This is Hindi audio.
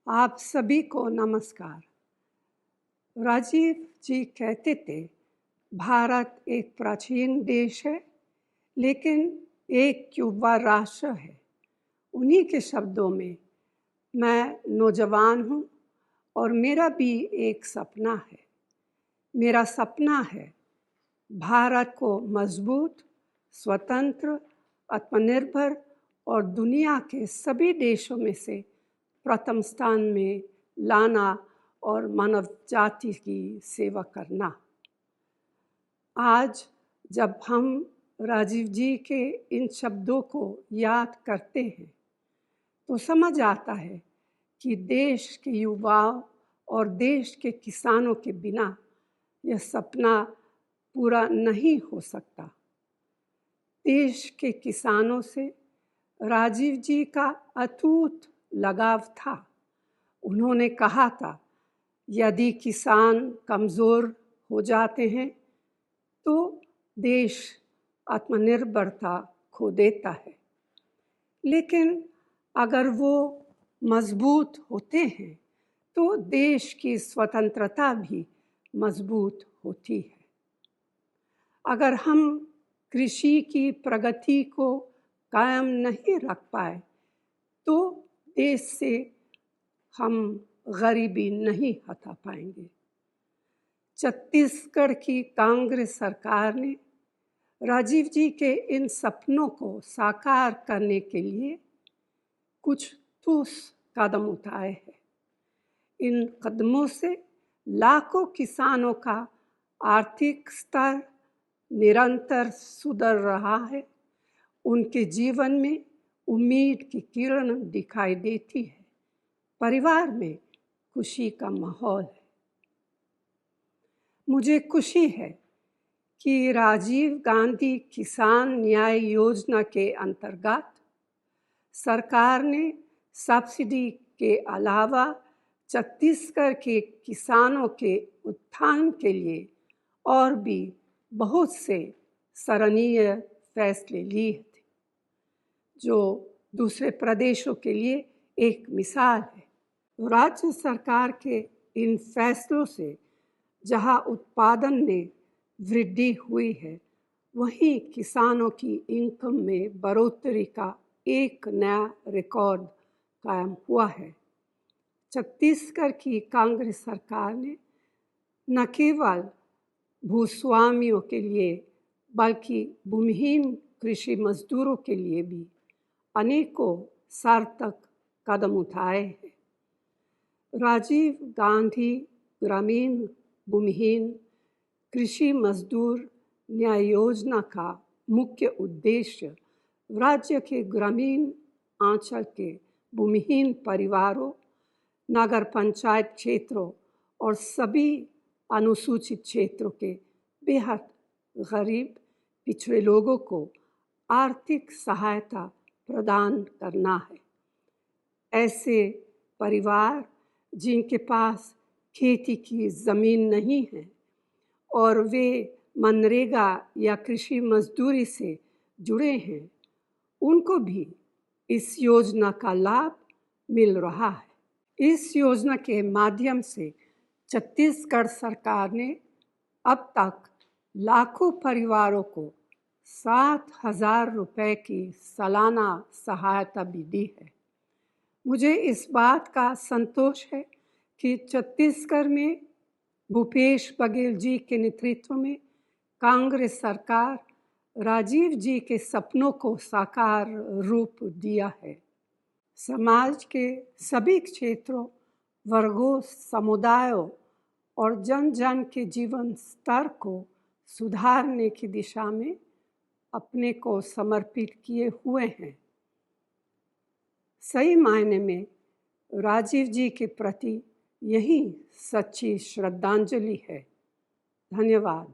आप सभी को नमस्कार। राजीव जी कहते थे, भारत एक प्राचीन देश है, लेकिन एक युवा राष्ट्र है। उन्हीं के शब्दों में मैं नौजवान हूँ और मेरा भी एक सपना है। मेरा सपना है भारत को मजबूत, स्वतंत्र, आत्मनिर्भर और दुनिया के सभी देशों में से प्रथम स्थान में लाना और मानव जाति की सेवा करना। आज जब हम राजीव जी के इन शब्दों को याद करते हैं तो समझ आता है कि देश के युवाओं और देश के किसानों के बिना यह सपना पूरा नहीं हो सकता। देश के किसानों से राजीव जी का अटूट लगाव था। उन्होंने कहा था, यदि किसान कमज़ोर हो जाते हैं तो देश आत्मनिर्भरता खो देता है, लेकिन अगर वो मजबूत होते हैं तो देश की स्वतंत्रता भी मजबूत होती है। अगर हम कृषि की प्रगति को कायम नहीं रख पाए तो देश से हम गरीबी नहीं हटा पाएंगे। छत्तीसगढ़ की कांग्रेस सरकार ने राजीव जी के इन सपनों को साकार करने के लिए कुछ ठोस कदम उठाए हैं। इन कदमों से लाखों किसानों का आर्थिक स्तर निरंतर सुधर रहा है। उनके जीवन में उम्मीद की किरण दिखाई देती है। परिवार में खुशी का माहौल है। मुझे खुशी है कि राजीव गांधी किसान न्याय योजना के अंतर्गत सरकार ने सब्सिडी के अलावा छत्तीसगढ़ के किसानों के उत्थान के लिए और भी बहुत से सराहनीय फैसले लिए थे, जो दूसरे प्रदेशों के लिए एक मिसाल है। राज्य सरकार के इन फैसलों से जहां उत्पादन में वृद्धि हुई है, वहीं किसानों की इनकम में बढ़ोतरी का एक नया रिकॉर्ड कायम हुआ है। छत्तीसगढ़ की कांग्रेस सरकार ने न केवल भूस्वामियों के लिए बल्कि भूमिहीन कृषि मजदूरों के लिए भी अनेकों सार्थक कदम उठाए हैं। राजीव गांधी ग्रामीण भूमिहीन कृषि मजदूर न्याय योजना का मुख्य उद्देश्य राज्य के ग्रामीण अंचल के भूमिहीन परिवारों, नगर पंचायत क्षेत्रों और सभी अनुसूचित क्षेत्रों के बेहद गरीब पिछड़े लोगों को आर्थिक सहायता प्रदान करना है। ऐसे परिवार जिनके पास खेती की ज़मीन नहीं है और वे मनरेगा या कृषि मजदूरी से जुड़े हैं, उनको भी इस योजना का लाभ मिल रहा है। इस योजना के माध्यम से छत्तीसगढ़ सरकार ने अब तक लाखों परिवारों को 7,000 रुपये की सालाना सहायता भी दी है। मुझे इस बात का संतोष है कि छत्तीसगढ़ में भूपेश बघेल जी के नेतृत्व में कांग्रेस सरकार राजीव जी के सपनों को साकार रूप दिया है। समाज के सभी क्षेत्रों, वर्गों, समुदायों और जन जन के जीवन स्तर को सुधारने की दिशा में अपने को समर्पित किए हुए हैं। सही मायने में राजीव जी के प्रति यही सच्ची श्रद्धांजलि है। धन्यवाद।